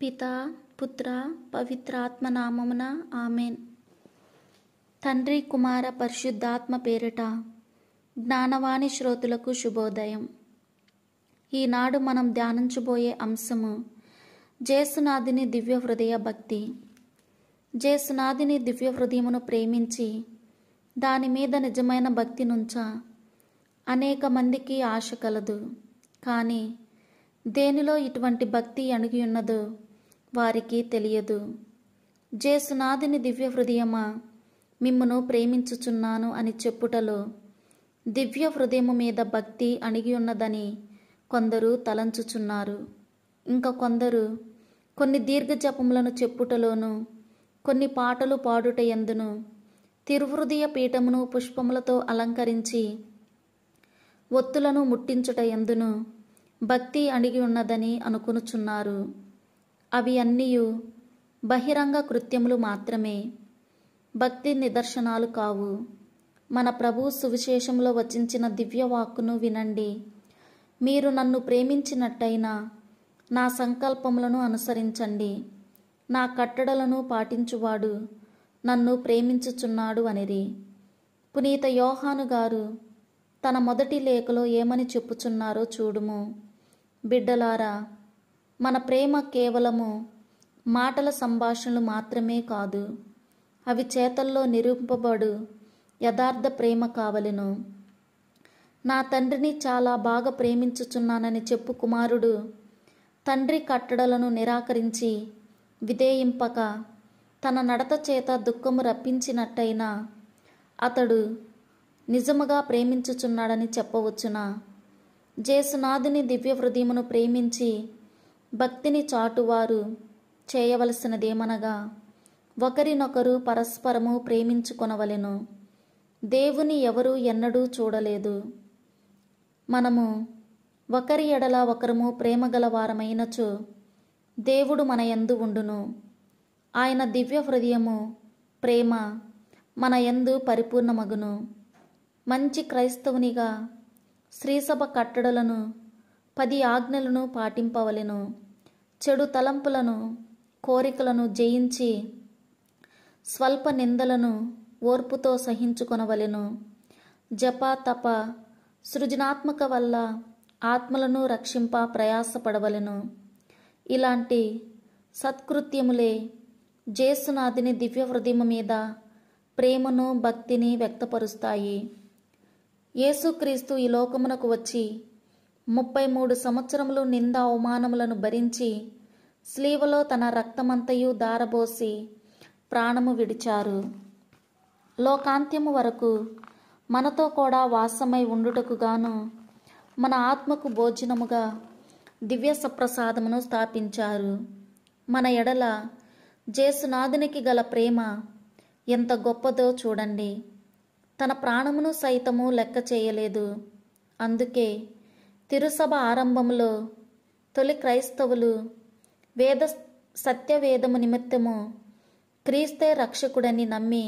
పితా పుత్ర పవిత్రాత్మ నామమున ఆమెన్. తండ్రి కుమార పరిశుద్ధాత్మ పేరిట జ్ఞానవాణి శ్రోతులకు శుభోదయం. ఈనాడు మనం ధ్యానించబోయే అంశము జేసునాథుని దివ్య హృదయ భక్తి. జేసునాథుని దివ్య హృదయమును ప్రేమించి దాని మీద నిజమైన భక్తి నుంచ అనేక మందికి ఆశ కలదు. కానీ దేనిలో ఇటువంటి భక్తి అణిగి ఉన్నదో వారికి తెలియదు. జేసునాథుని దివ్య హృదయమా, మిమ్మును ప్రేమించుచున్నాను అని చెప్పుటలో దివ్య హృదయము మీద భక్తి అణిగి ఉన్నదని కొందరు తలంచుచున్నారు. ఇంకా కొందరు కొన్ని దీర్ఘ జపములను చెప్పుటలోను, కొన్ని పాటలు పాడుట యందును, తిరుహృదయ పీఠమును పుష్పములతో అలంకరించి ఒత్తులను ముట్టించుట యందును భక్తి అణిగి ఉన్నదని అనుకొనుచున్నారు. అవి అన్నీయు బహిరంగ కృత్యములు మాత్రమే, భక్తి నిదర్శనాలు కావు. మన ప్రభు సువిశేషంలో వచించిన దివ్యవాక్కును వినండి. మీరు నన్ను ప్రేమించినట్టయినా నా సంకల్పములను అనుసరించండి, నా కట్టడలను పాటించువాడు నన్ను ప్రేమించుచున్నాడు అనిరి. పునీత యోహాను గారు తన మొదటి లేఖలో ఏమని చెప్పుచున్నారో చూడుము. బిడ్డలారా, మన ప్రేమ కేవలము మాటల సంభాషణలు మాత్రమే కాదు, అవి చేతల్లో నిరూపింపబడు యథార్థ ప్రేమ కావలెను. నా తండ్రిని చాలా బాగా ప్రేమించుచున్నానని చెప్పు కుమారుడు తండ్రి కట్టడలను నిరాకరించి విధేయింపక తన నడత చేత దుఃఖము రప్పించినట్టయినా అతడు నిజముగా ప్రేమించుచున్నాడని చెప్పవచ్చునా? జేసునాథుని దివ్య హృదయమును ప్రేమించి భక్తిని చాటువారు చేయవలసినదేమనగా ఒకరినొకరు పరస్పరము ప్రేమించుకొనవలెను. దేవుని ఎవరు ఎన్నడూ చూడలేదు. మనము ఒకరి ఎడల ఒకరము ప్రేమగలవారమైనచో దేవుడు మన యందు ఉండును. ఆయన దివ్య హృదయము ప్రేమ మన యందు పరిపూర్ణమగును. మంచి క్రైస్తవునిగా శ్రీసభ కట్టడలను 10 ఆజ్ఞలను పాటింపవలెను. చెడు తలంపులను కోరికలను జయించి స్వల్ప నిందలను ఓర్పుతో సహించుకొనవలెను. జప తప సృజనాత్మక వల్ల ఆత్మలను రక్షింప ప్రయాసపడవలెను. ఇలాంటి సత్కృత్యములే జేసునాథుని దివ్య హృదయము మీద ప్రేమను భక్తిని వ్యక్తపరుస్తాయి. యేసుక్రీస్తు ఈ లోకమునకు వచ్చి 33 సంవత్సరములు నింద అవమానములను భరించి స్లీవలో తన రక్తమంతయు దారబోసి ప్రాణము విడిచారు. లోకాంత్యము వరకు మనతో కూడా వాసమై ఉండుటకు గాను మన ఆత్మకు భోజనముగా దివ్య సప్రసాదమును స్థాపించారు. మన ఎడల జేసునాథునికి గల ప్రేమ ఎంత గొప్పదో చూడండి. తన ప్రాణమును సైతము లెక్క చేయలేదు. అందుకే తిరుసభ ఆరంభములో తొలి క్రైస్తవులు సత్యవేదము నిమిత్తము క్రీస్తే రక్షకుడని నమ్మి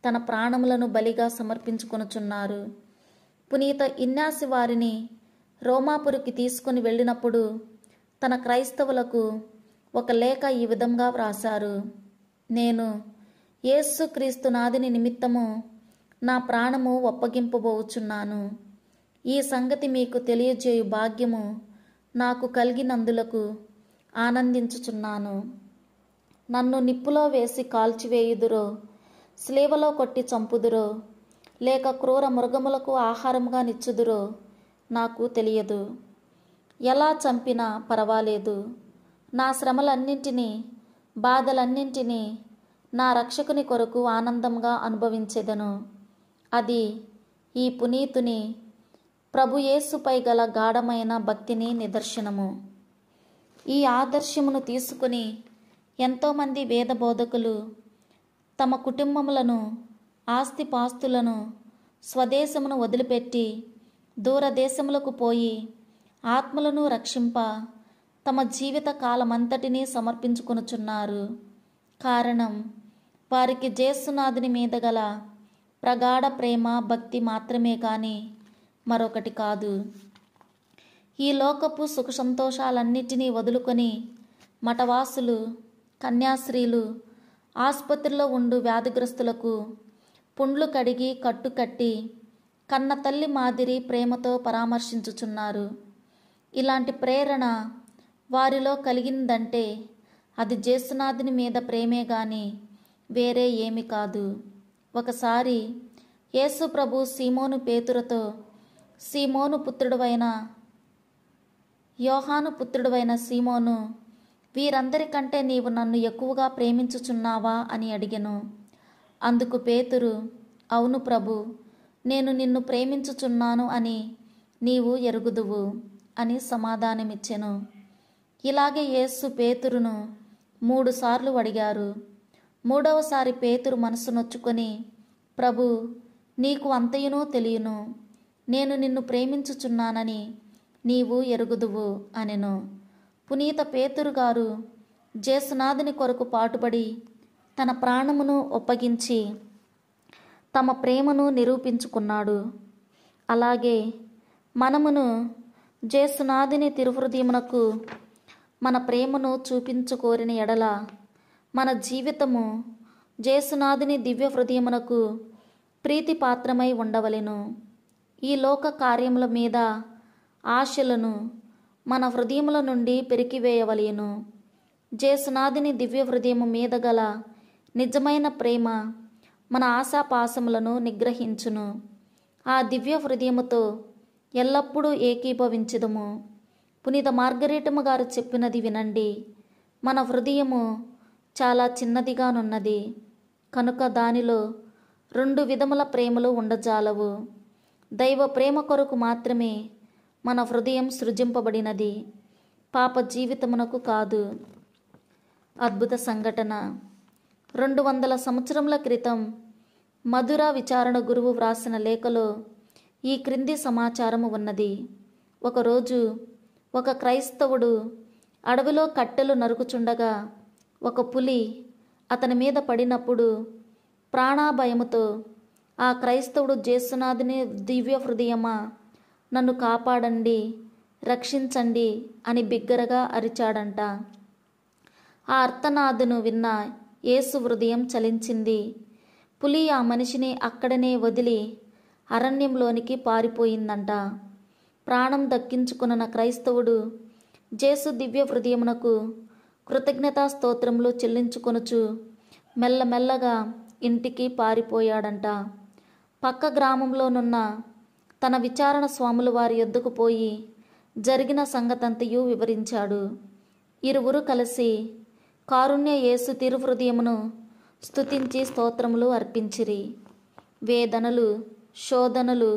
తన ప్రాణములను బలిగా సమర్పించుకొనుచున్నారు. పునీత ఇన్నాసి వారిని రోమాపురికి తీసుకుని వెళ్ళినప్పుడు తన క్రైస్తవులకు ఒక లేఖ ఈ విధంగా వ్రాసారు. నేను యేసుక్రీస్తునాథుని నిమిత్తము నా ప్రాణము ఒప్పగింపబోచున్నాను. ఈ సంగతి మీకు తెలియజేయు భాగ్యము నాకు కలిగినందులకు ఆనందించుచున్నాను. నన్ను నిప్పులో వేసి కాల్చివేయుదురో, స్లీవలో కొట్టి చంపుదురో, లేక క్రూర మృగములకు ఆహారముగా నిచ్చుదురో నాకు తెలియదు. ఎలా చంపినా పర్వాలేదు. నా శ్రమలన్నింటినీ బాధలన్నింటినీ నా రక్షకుని కొరకు ఆనందంగా అనుభవించెదను. అది ఈ పునీతుని ప్రభు యేసుపై గల గాఢమైన భక్తిని నిదర్శనము. ఈ ఆదర్శమును తీసుకుని ఎంతోమంది వేద బోధకులు తమ కుటుంబములను, ఆస్తిపాస్తులను, స్వదేశమును వదిలిపెట్టి దూరదేశములకు పోయి ఆత్మలను రక్షింప తమ జీవిత కాలమంతటినీ సమర్పించుకొనుచున్నారు. కారణం వారికి జేసునాథుని మీద గల ప్రగాఢ ప్రేమ భక్తి మాత్రమే కానీ మరొకటి కాదు. ఈ లోకపు సుఖ సంతోషాలన్నిటినీ వదులుకొని మఠవాసులు, కన్యాశ్రీలు, ఆసుపత్రిలో ఉండు వ్యాధిగ్రస్తులకు పుండ్లు కడిగి కట్టుకట్టి కన్న తల్లి మాదిరి ప్రేమతో పరామర్శించుచున్నారు. ఇలాంటి ప్రేరణ వారిలో కలిగిందంటే అది యేసునాథుని మీద ప్రేమే గాని వేరే ఏమి కాదు. ఒకసారి యేసు ప్రభు సీమోను పేతురుతో, సీమోను పుత్రుడవైన యోహాను పుత్రుడవైన సీమోను, వీరందరికంటే నీవు నన్ను ఎక్కువగా ప్రేమించుచున్నావా అని అడిగెను. అందుకు పేతురు, అవును ప్రభు, నేను నిన్ను ప్రేమించుచున్నాను అని నీవు ఎరుగుదువు అని సమాధానమిచ్చెను. ఇలాగే యేసు పేతురును 3 సార్లు అడిగారు. 3వసారి పేతురు మనసు నొచ్చుకొని, ప్రభు, నీకు అంతయునూ తెలియను, నేను నిన్ను ప్రేమించుచున్నానని నీవు ఎరుగుదువు అనెను. పునీత పేతురు గారు యేసునాథుని కొరకు పాటుపడి తన ప్రాణమును ఒప్పగించి తమ ప్రేమను నిరూపించుకున్నాడు. అలాగే మనమును యేసునాథుని తిరుహృదయమునకు మన ప్రేమను చూపించుకోరిన ఎడల మన జీవితము యేసునాథుని దివ్య హృదయమునకు ప్రీతిపాత్రమై ఉండవలెను. ఈ లోక కార్యముల మీద ఆశలను మన హృదయముల నుండి పెరికివేయవలెను. యేసునాథుని దివ్య హృదయము మీద గల నిజమైన ప్రేమ మన ఆశాపాసములను నిగ్రహించును. ఆ దివ్య హృదయముతో ఎల్లప్పుడూ ఏకీభవించుదము. పునీత మార్గరేటమ్మ గారు చెప్పినది వినండి. మన హృదయము చాలా చిన్నదిగానున్నది కనుక దానిలో 2 విధముల ప్రేమలు ఉండజాలవు. దైవ ప్రేమ కొరకు మాత్రమే మన హృదయం సృజింపబడినది, పాప జీవితమునకు కాదు. అద్భుత సంఘటన. 200 సంవత్సరముల క్రితం మధుర విచారణ గురువు వ్రాసిన లేఖలో ఈ క్రింది సమాచారము ఉన్నది. ఒకరోజు ఒక క్రైస్తవుడు అడవిలో కట్టెలు నరుకుచుండగా ఒక పులి అతని మీద పడినప్పుడు ప్రాణాభయముతో ఆ క్రైస్తవుడు యేసునాథుని దివ్య హృదయమా, నన్ను కాపాడండి, రక్షించండి అని బిగ్గరగా అరిచాడంట. ఆ అర్తనాదును విన్న యేసు హృదయం చలించింది. పులి ఆ మనిషిని అక్కడనే వదిలి అరణ్యంలోనికి పారిపోయిందంట. ప్రాణం దక్కించుకున్న క్రైస్తవుడు యేసు దివ్య హృదయమునకు కృతజ్ఞతా స్తోత్రములు చెల్లించుకొనుచు మెల్లమెల్లగా ఇంటికి పారిపోయాడంట. పక్క గ్రామంలోనున్న తన విచారణ స్వాములు వారి యొద్దకు పోయి జరిగిన సంగతంతయు వివరించాడు. ఇరువురు కలిసి కారుణ్య యేసు తిరుహృదయమును స్తుతించి స్తోత్రములు అర్పించిరి. వేదనలు, శోధనలు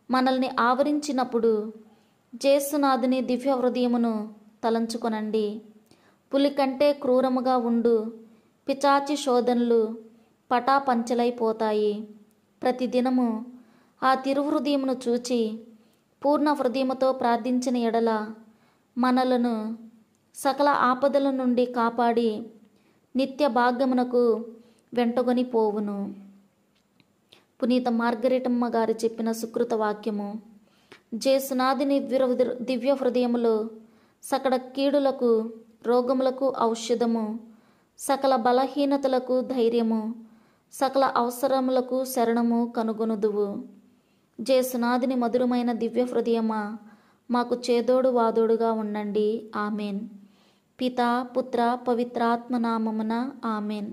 మనల్ని ఆవరించినప్పుడు యేసునాథుని దివ్య హృదయమును తలంచుకొనండి. పులి కంటే క్రూరముగా ఉండు పిచాచి శోధనలు పటాపంచలైపోతాయి. ప్రతిదినము ఆ తిరుహృదయమును చూచి పూర్ణ హృదయముతో ప్రార్థించిన ఎడల మనలను సకల ఆపదల నుండి కాపాడి నిత్య భాగ్యమునకు వెంటగొని పోవును. పునీత మార్గరేటమ్మ గారు చెప్పిన సుకృత వాక్యము. యేసునాథుని దివ్య హృదయములో సకల కీడులకు, రోగములకు ఔషధము, సకల బలహీనతలకు ధైర్యము, సకల అవసరములకు శరణము కనుగొనుదువు. యేసునాథుని మధురమైన దివ్య హృదయమా, మాకు చేదోడు వాదోడుగా ఉండండి. ఆమెన్. పితా, పుత్ర, పవిత్రాత్మ నామమున ఆమెన్.